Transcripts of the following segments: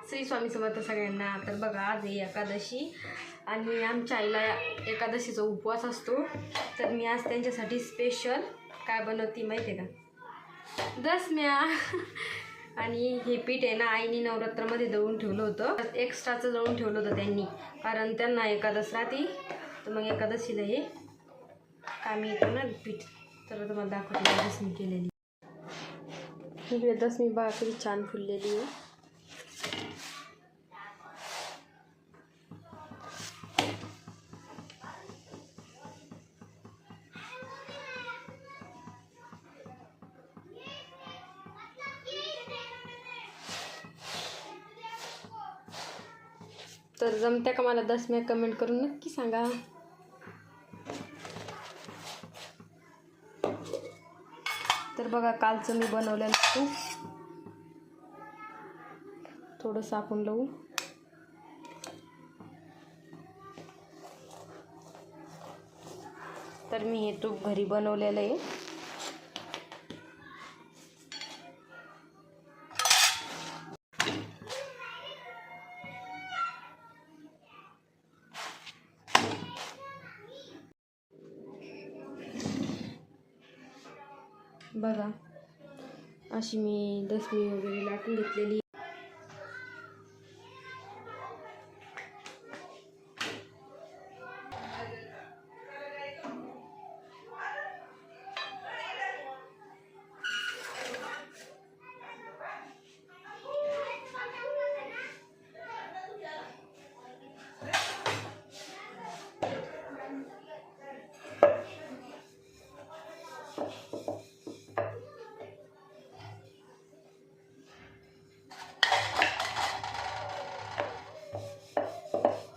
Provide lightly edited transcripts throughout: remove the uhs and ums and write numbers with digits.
श्री स्वामी समर्थ सगळ्यांना. तर बघा आज आहे एकादशी आणि आमच्या आईला एकादशीचा उपवास असतो. तर मी आज त्यांच्यासाठी स्पेशल काय बनवते माहिती आहे का, दसम्या. आणि हे पीठ आहे ना आईने नवरात्रामध्ये दळून ठेवलं होतं, एक्स्ट्राचं दळून ठेवलं होतं त्यांनी, कारण त्यांना एकादश राहते. तर मग एकादशीला हे कामी येतं ना पीठ. तर तुम्हाला दाखवते दसमी केलेली. इकडे दसमी भाकरी छान फुललेली आहे. तर जमत्या का मला दसम्या कमेंट करून नक्की सांगा. तर बघा कालचं मी बनवलेलं तूप थोडंसं आपण लावू. तर मी हे तूप घरी बनवलेलं आहे. बघा अशी मी दसमी वगैरे लाटून घेतलेली.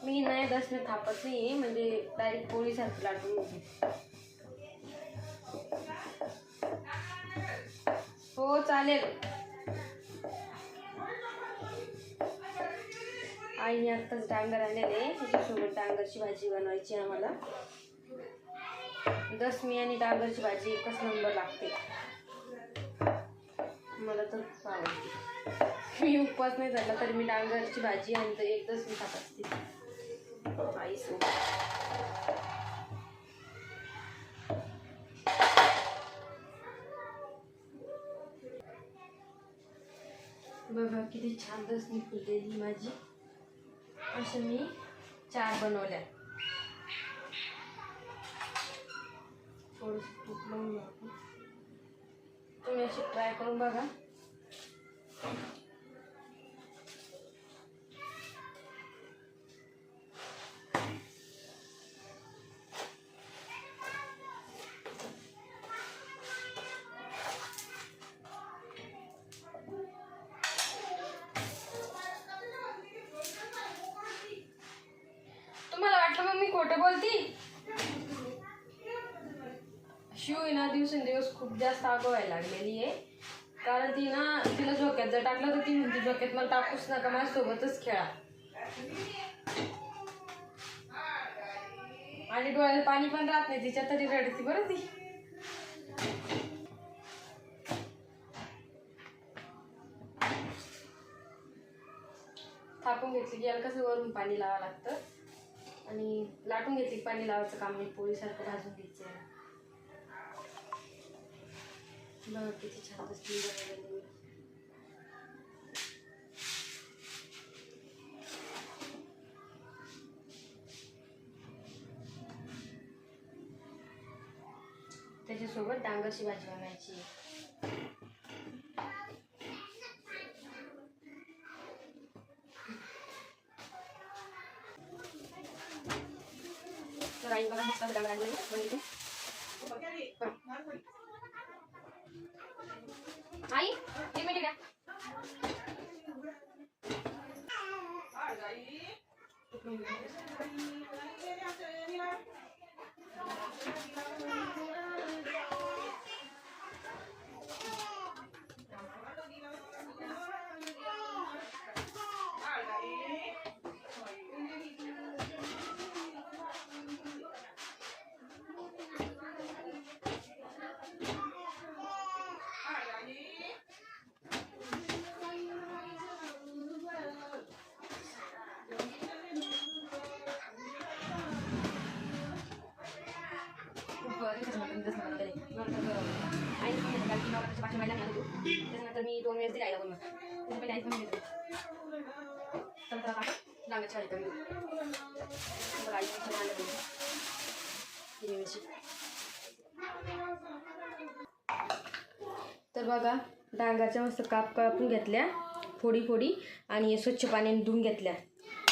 मी नाही दसम्या थापत नाही, म्हणजे डायरेक्ट पोळीसारखं लाटून घेते. हो चालेल. आईने आत्ताच डांगर आणलेले, त्याच्यासोबत डांगरची भाजी बनवायची आम्हाला. दसमी आणि डांगरची भाजी एकच नंबर लागते, मला तर खूप आवडते. मी उपवास नाही झाला तर मी डांगरची भाजी आणि एक दसमी खात असते आईसोबत. बघा किती छान दसमी फुललेली माझी. असं मी 4 बनवल्या. थोडंसं तूप लावून आपण तुम्ही अशी ट्राय करून बघा. तुम्हाला वाटलं मग मी खोटं बोलती? शिव ना दिवसेंदिवस खूप जास्त आगाऊ व्हायला लागलेली आहे. कारण ती ना तिला झोक्यात जर टाकलं तर ती म्हणते झोक्यात मला टाकूच नका, माझ्यासोबतच खेळा. आणि डोळ्याला पाणी पण राहत नाही तिच्या, तरी रडती बरं ती. थापून घेतली की याला कसं वरून पाणी लावावं लागतं, आणि लाटून घेतली की पाणी लावायचं काम नाही, पोळीसारखं भाजून घ्यायचं. बघा किती छान दिसते. त्याच्यासोबत डांगरची भाजी बनवायची. तर आई बघा मस्त डांगर आणले. आई 1 मिनिट द्या. तर मी 2 वेळेस आईला बनवणार. तुम्ही पहिले आई पण घेतो. तर आता आपण डांगरची भाजी करून घेऊ. बघा आई पण छान आणलं हिरवी मिरची. तर बघा डांगाच्या मस्त कापून घेतल्या फोडी फोडी आणि स्वच्छ पाण्याने धुवून घेतल्या.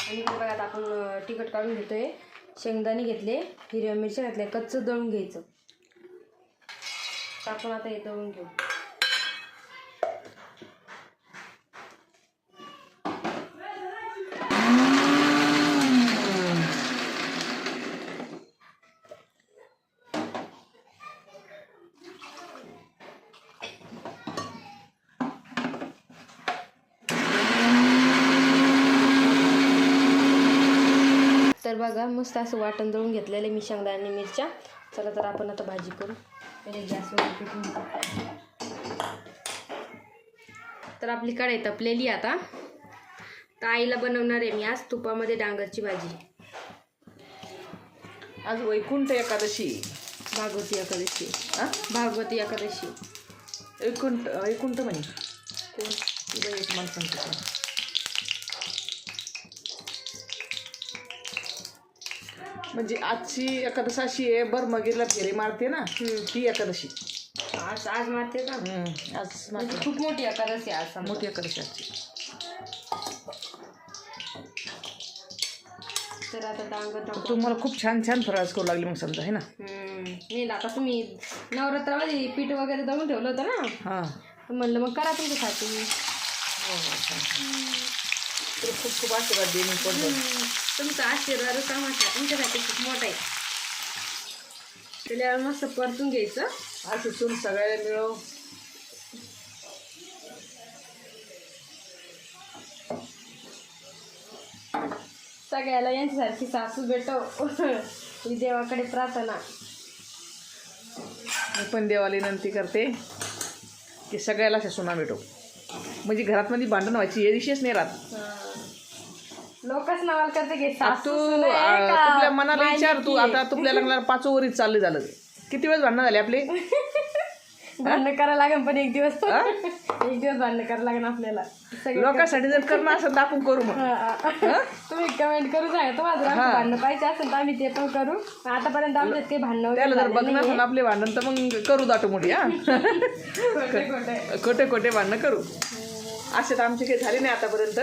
आणि बघा आता आपण तिखट काढून घेतोय. शेंगदाणे घेतले, हिरव्या मिरच्या घातल्या, कच्चं दळून घ्यायचं. तर आपण आता हे दळून घेऊ. तर बघा मस्त असं वाटण दळून घेतलेलं आहे मी शेंगदाणे आणि मिरच्या. चला तर आपण आता भाजी करू. पहिले गॅसवर पेटून घेऊ. तर आपली कढई तपलेली आता. तर आईला बनवणार आहे मी आज तुपामध्ये डांगरची भाजी. आज वैकुंठ एकादशी. भागवती एकादशी. भागवती एकादशी. वैकुंठ म्हणे कोण एक मला सांगतो. म्हणजे आजची एकादशी अशी आहे, बरमगिरीला फेरी मारते ना ती एकादशी. आज मारते का? आज म्हणजे खूप मोठी एकादशी आज. मोठी एकादशी आजची. तर आता डांगर तुम्हाला खूप छान छान फराळच करू लागले मग समजा आहे ना. नाही आता तुम्ही नवरात्रामध्ये पीठ वगैरे दळून ठेवलं होतं ना. हां म्हणलं मग करा तुमच्यासाठी. तर खूप खूप आशीर्वाद दे मी पडलं. तुमचा आशीर्वाद कामाचा तुमच्यासाठी खूप मोठा आहे. त्याला मस्त परतून घ्यायचं. असं सून सगळ्याला मिळव. सगळ्याला यांच्यासारखी सासू भेटो ही देवाकडे प्रार्थना. मी पण देवाला विनंती करते की सगळ्याला अशा सुना भेटो. म्हणजे घरात मध्ये भांडण व्हायची हे विषयच नाही राहत. लोकच नावाल करते की सासू तुझ्या मनाला विचार. तू आता तुझ्या लग्नाला 5 वरीच चालले झालं. किती वेळेस भांडणं झाले आपले. भांडणं करायला लागेल पण एक दिवस भांडणं करायला लागेल आपल्याला. लोकांसाठी जर करणं असेल तर आपण करू. मग तुम्ही कमेंट करू सांगा तुम्हाला भांडणं पाहिजे असेल तर आम्ही ते पण करू. आतापर्यंत आमच्यात काही भांडणं त्याला जर बघणं असेल आपले भांडण तर मग करू दाटो मोठी. खोटे खोटे भांडणं करू. असे तर आमचे काही झाले नाही आतापर्यंत.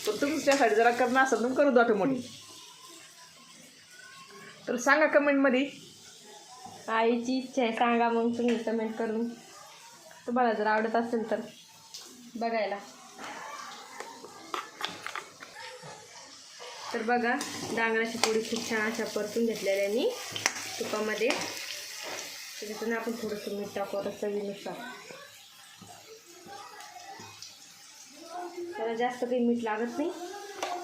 पण तुमच्यासाठी जरा करणं असेल तर करू दाटो मोठी. तर सांगा कमेंटमध्ये. आईची इच्छा आहे सांगा मग तुम्ही कमेंट करून. तुम्हाला जर आवडत असेल तर बघायला. तर बघा डांगराची पोळी खूप छान अशा परतून घेतलेल्यानी तुपामध्ये. त्याच्यातून आपण थोडंसं मीठ टाकू आता चवीनुसार. त्याला जास्त काही मीठ लागत नाही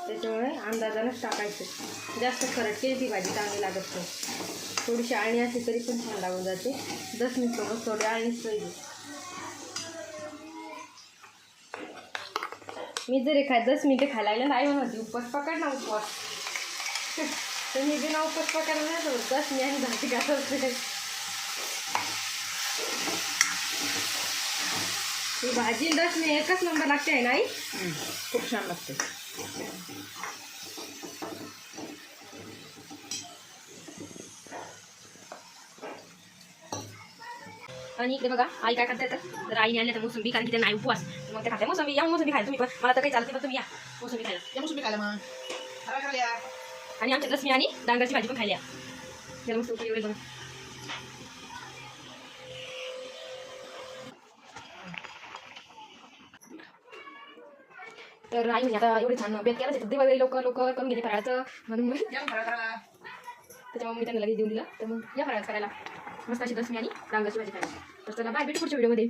त्याच्यामुळे अंदाजानंच टाकायचं. जास्त खरट केली ती भाजी चांगली लागत नाही. थोडीशी आळणी असली तरी पण छान लागून जाते. 10 मिनिट थोडी आळणीच पाहिजे. मी जर 10 मिनिटं खायला लागले ना आई म्हणते उपवास पकड ना उपवास. तर मी बिना उपवास पकडला नाही सोडत. 10 मी आणि भाजी खात असते. ही भाजी 10 मी एकच नंबर लागते आहे ना आई. खूप छान लागते. आणि इकडे बघा आई काय करते तर आईने आणल्या तर मोसंबी. कारण की त्यांना आई उपवास मग ते खाते मोसंबी. या मोसंबी खायला तुम्ही पण. मला तर काही चालते पण तुम्ही या मोसंबी खायला. या मोसंबी खायला मग. आणि आमच्या रश्मी आणि डांगरची भाजी पण खायला. त्याला मस्त उपयोग बघा. तर आई म्हणजे आता एवढे छान बेत केला दिवाळी लवकर करून घेते फराळाचं म्हणून त्याच्यामुळे मी त्यांना लगेच देऊन दिलं. तर मग या फराळाचं करायला मस्त अशी 10 आणि डांगरची भाजी खायला. तर चला बाय भेटू पुढच्या व्हिडिओमध्ये.